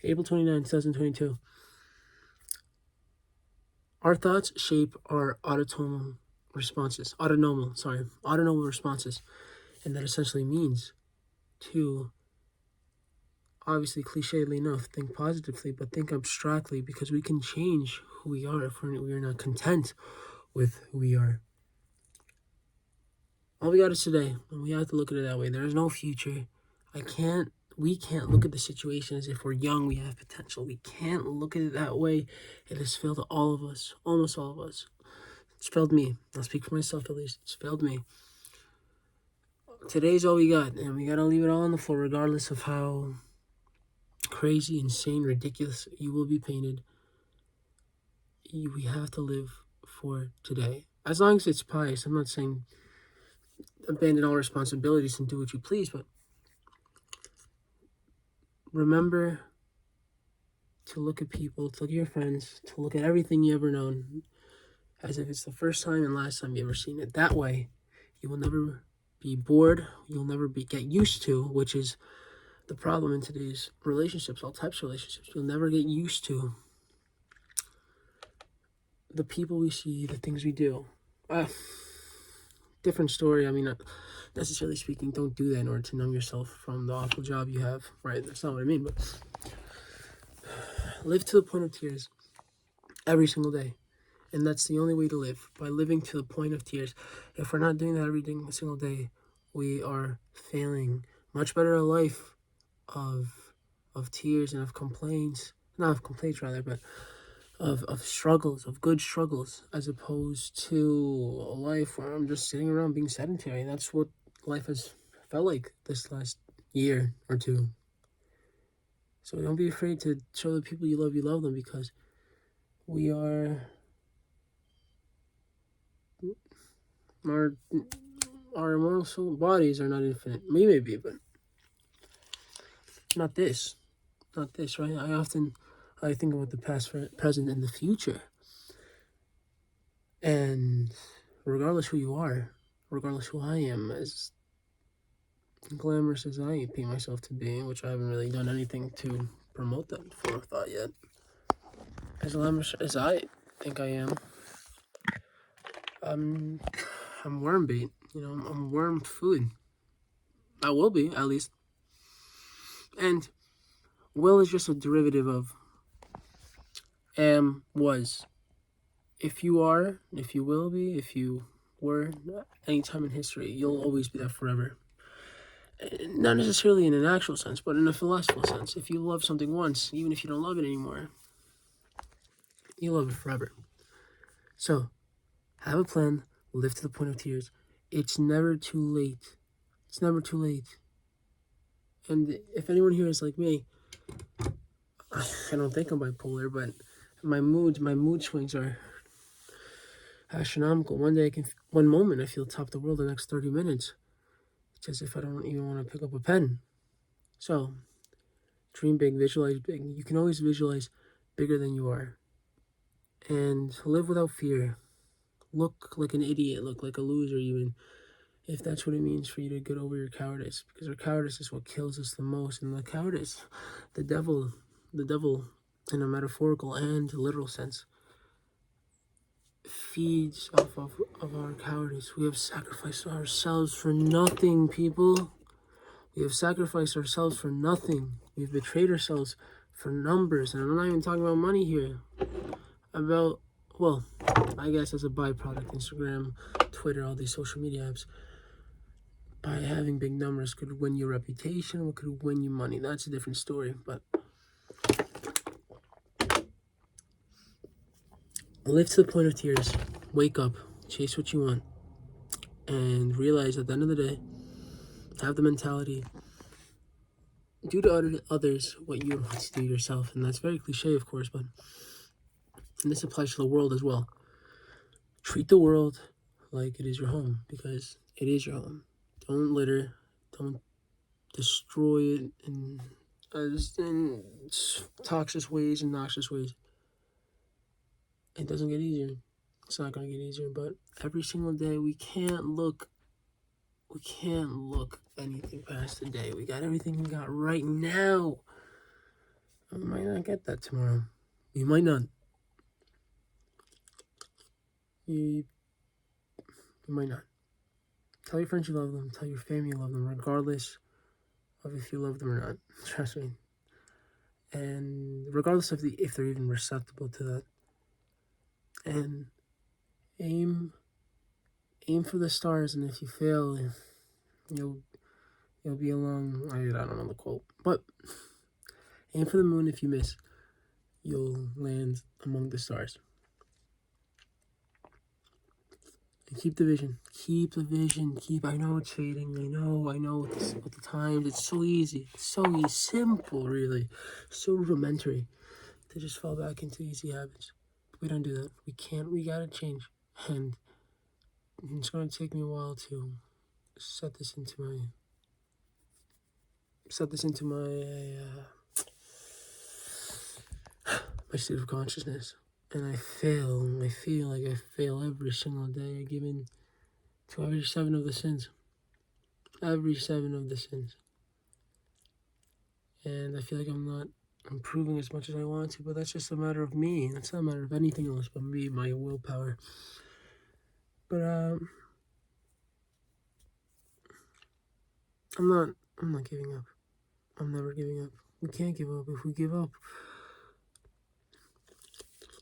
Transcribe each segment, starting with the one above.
April 29, 2022. Our thoughts shape our autonomic responses. Autonomic responses. And that essentially means to, obviously, clichély enough, think positively, but think abstractly, because we can change who we are if we are not content with who we are. All we got is today, and we have to look at it that way. There is no future. We can't look at the situation as if we're young, we have potential. We can't look at it that way. It has failed all of us, almost all of us. It's failed me. I'll speak for myself at least. It's failed me. Today's all we got, and we gotta leave it all on the floor, regardless of how crazy, insane, ridiculous you will be painted. We have to live for today. As long as it's pious. I'm not saying abandon all responsibilities and do what you please, but remember to look at people, to look at your friends, to look at everything you ever known as if it's the first time and last time you ever seen it. That way, you will never be bored. You'll never get used to, which is the problem in today's relationships, all types of relationships. You'll never get used to the people we see, the things we do. Different story. I mean, not necessarily speaking, don't do that in order to numb yourself from the awful job you have, right? That's not what I mean, but live to the point of tears every single day. And that's the only way to live, by living to the point of tears. If we're not doing that every single day, we are failing. Much better a life of tears and of complaints, not of complaints rather, but of struggles, of good struggles, as opposed to a life where I'm just sitting around being sedentary. And that's what life has felt like this last year or two. So don't be afraid to show the people you love them, because we are... Our immortal soul bodies are not infinite. We may be, but not this. Not this, right? I think about the past, present, and the future. And regardless who you are, regardless who I am, as glamorous as I paint myself to be, which I haven't really done anything to promote that forethought yet, as glamorous as I think I am, I'm worm bait. I'm worm food. I will be, at least. And will is just a derivative of am, was. If you are, if you will be, if you were, any time in history, you'll always be that forever. Not necessarily in an actual sense, but in a philosophical sense. If you love something once, even if you don't love it anymore, you love it forever. So, have a plan, live to the point of tears. It's never too late. It's never too late. And if anyone here is like me, I don't think I'm bipolar, but my mood swings are astronomical. One moment I feel top of the world, the next 30 minutes, it's as if I don't even want to pick up a pen. So, dream big, visualize big. You can always visualize bigger than you are. And live without fear. Look like an idiot, look like a loser even, if that's what it means for you to get over your cowardice. Because our cowardice is what kills us the most. And the cowardice, the devil in a metaphorical and literal sense, feeds off of our cowardice. We have sacrificed ourselves for nothing, people. We have sacrificed ourselves for nothing. We've betrayed ourselves for numbers. And I'm not even talking about money here. Well, I guess as a byproduct, Instagram, Twitter, all these social media apps, by having big numbers could win you reputation or could win you money. That's a different story. But live to the point of tears. Wake up. Chase what you want. And realize at the end of the day, have the mentality, do to others what you want to do yourself. And that's very cliche, of course, but this applies to the world as well. Treat the world like it is your home, because it is your home. Don't litter. Don't destroy it in toxic ways and noxious ways. It doesn't get easier. It's not going to get easier, but every single day we can't look anything past the day. We got everything we got right now. We might not get that tomorrow. We might not. You might not. Tell your friends you love them. Tell your family you love them, regardless of if you love them or not. Trust me. And regardless of if they're even receptible to that. And aim for the stars, and if you fail, you'll be along. I don't know the quote, but aim for the moon. If you miss, you'll land among the stars. And keep the vision. Keep the vision. I know it's fading. I know with the times. It's so easy. It's so easy. Simple, really. So rudimentary to just fall back into easy habits. But we don't do that. We can't. We gotta change. And it's gonna take me a while to set this into my state of consciousness. And I fail. I feel like I fail every single day. I give in to every 7 of the sins. Every 7 of the sins. And I feel like I'm not improving as much as I want to, but that's just a matter of me. That's not a matter of anything else but me, my willpower. But I'm not giving up. I'm never giving up. We can't give up. If we give up,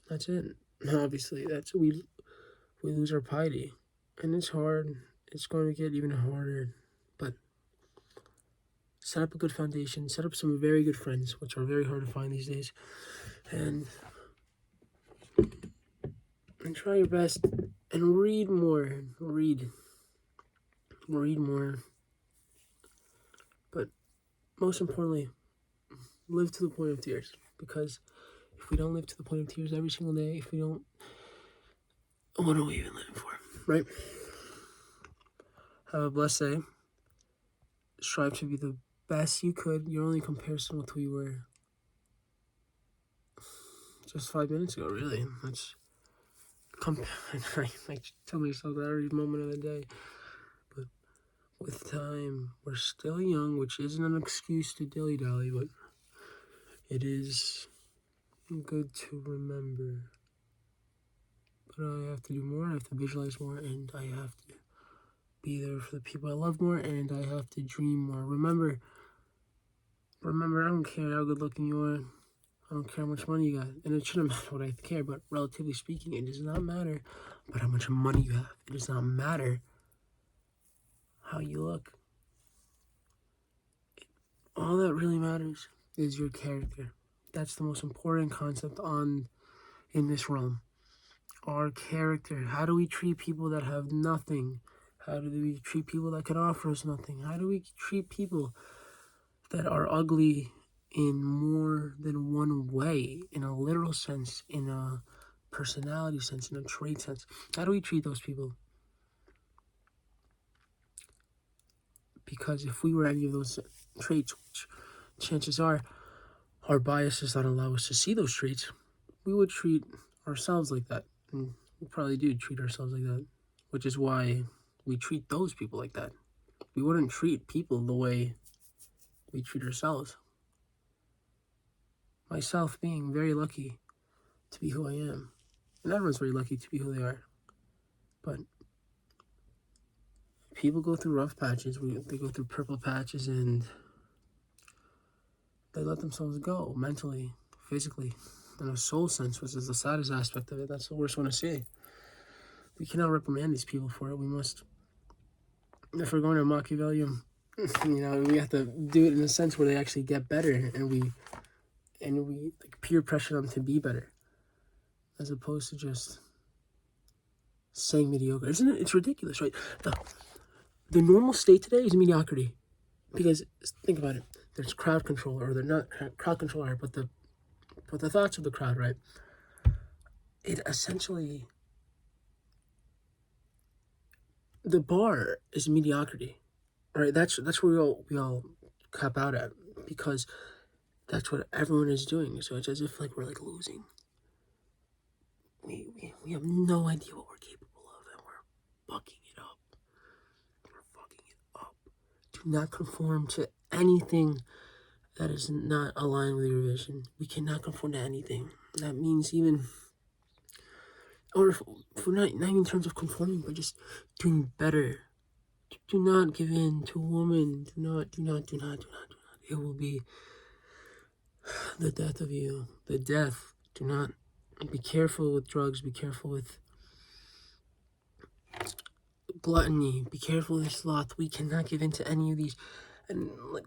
that's it. Obviously, we lose our piety. And it's hard. It's going to get even harder. But set up a good foundation. Set up some very good friends, which are very hard to find these days. And try your best. And read more. Read more. But most importantly, live to the point of tears. Because if we don't live to the point of tears every single day, if we don't, what are we even living for, right? Have a blessed day. Strive to be the best you could. Your only comparison with who you were just 5 minutes ago, really. That's I tell myself that every moment of the day. But with time, we're still young, which isn't an excuse to dilly-dally, but it is good to remember. But I have to do more, I have to visualize more, and I have to be there for the people I love more, and I have to dream more. Remember, I don't care how good looking you are. I don't care how much money you got. And it shouldn't matter what I care, but relatively speaking, it does not matter about how much money you have. It does not matter how you look. All that really matters is your character. That's the most important concept in this realm. Our character. How do we treat people that have nothing? How do we treat people that can offer us nothing? How do we treat people that are ugly in more than one way, in a literal sense, in a personality sense, in a trait sense? How do we treat those people? Because if we were any of those traits, which chances are our biases don't allow us to see those traits, we would treat ourselves like that. And we probably do treat ourselves like that, which is why we treat those people like that. We wouldn't treat people the way we treat ourselves. Myself being very lucky to be who I am. And everyone's very lucky to be who they are. But people go through rough patches. They go through purple patches, and they let themselves go mentally, physically, in a soul sense, which is the saddest aspect of it. That's the worst one to see. We cannot reprimand these people for it. We must, if we're going to Machiavellian, we have to do it in a sense where they actually get better, and we like peer pressure them to be better, as opposed to just saying mediocre. Isn't it? It's ridiculous, right? The normal state today is mediocrity, because think about it. There's crowd control, or they're not crowd control, but the thoughts of the crowd, right? It essentially, the bar is mediocrity, right? That's where we all cap out at, because that's what everyone is doing. So it's as if like we're like losing. We have no idea what we're capable of, and we're fucking it up. We're fucking it up. Do not conform to anything that is not aligned with your vision. We cannot conform to anything. That means even, or for not even in terms of conforming, but just doing better. Do not give in to a woman. Do not. It will be the death of you. The death. Do not. Be careful with drugs. Be careful with gluttony. Be careful with sloth. We cannot give in to any of these. And like,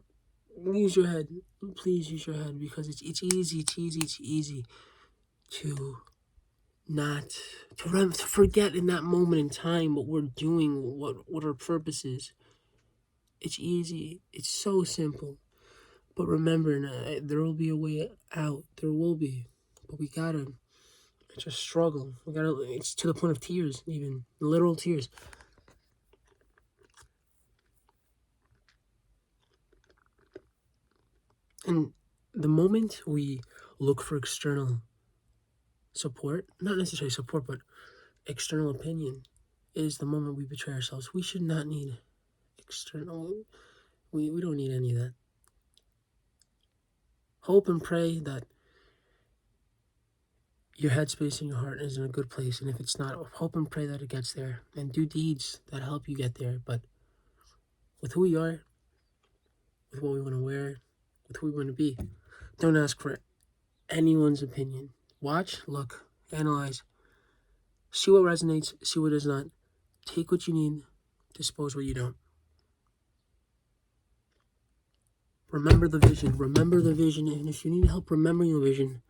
use your head. Please use your head, because it's easy to not to forget in that moment in time what we're doing, what our purpose is. It's easy. It's so simple. But remember, there will be a way out. There will be. But we gotta. It's a struggle. It's to the point of tears, even literal tears. And the moment we look for external support, not necessarily support, but external opinion, is the moment we betray ourselves. We should not need external. We don't need any of that. Hope and pray that your headspace and your heart is in a good place. And if it's not, hope and pray that it gets there. And do deeds that help you get there. But with who we are, with what we want to wear, with who we want to be, don't ask for anyone's opinion. Watch, look, analyze. See what resonates, see what does not. Take what you need, dispose what you don't. Remember the vision, and if you need help remembering the vision,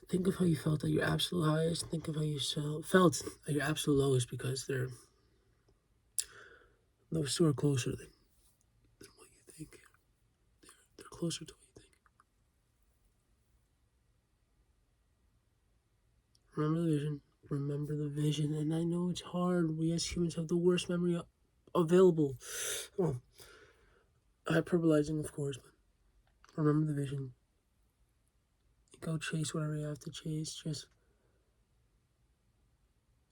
think of how you felt at your absolute highest, think of how you felt at your absolute lowest, because those two are closer than what you think. They're closer to what you think. Remember the vision, and I know it's hard. We as humans have the worst memory available. Well, hyperbolizing, of course, but remember the vision. Go chase whatever you have to chase. Just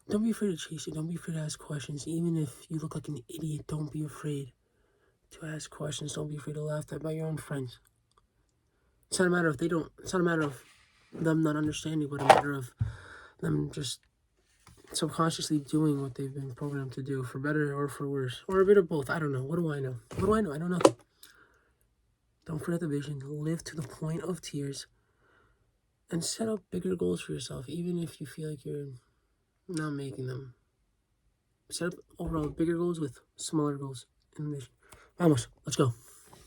don't be afraid to chase it. Don't be afraid to ask questions. Even if you look like an idiot, don't be afraid to ask questions. Don't be afraid to laugh at by your own friends. It's not a matter of it's not a matter of them not understanding, but a matter of them just subconsciously doing what they've been programmed to do, for better or for worse, or a bit of both. I don't know. What do I know? I don't know. Don't forget the vision. Live to the point of tears, and set up bigger goals for yourself, even if you feel like you're not making them. Set up overall bigger goals with smaller goals in the vision. Vamos, let's go.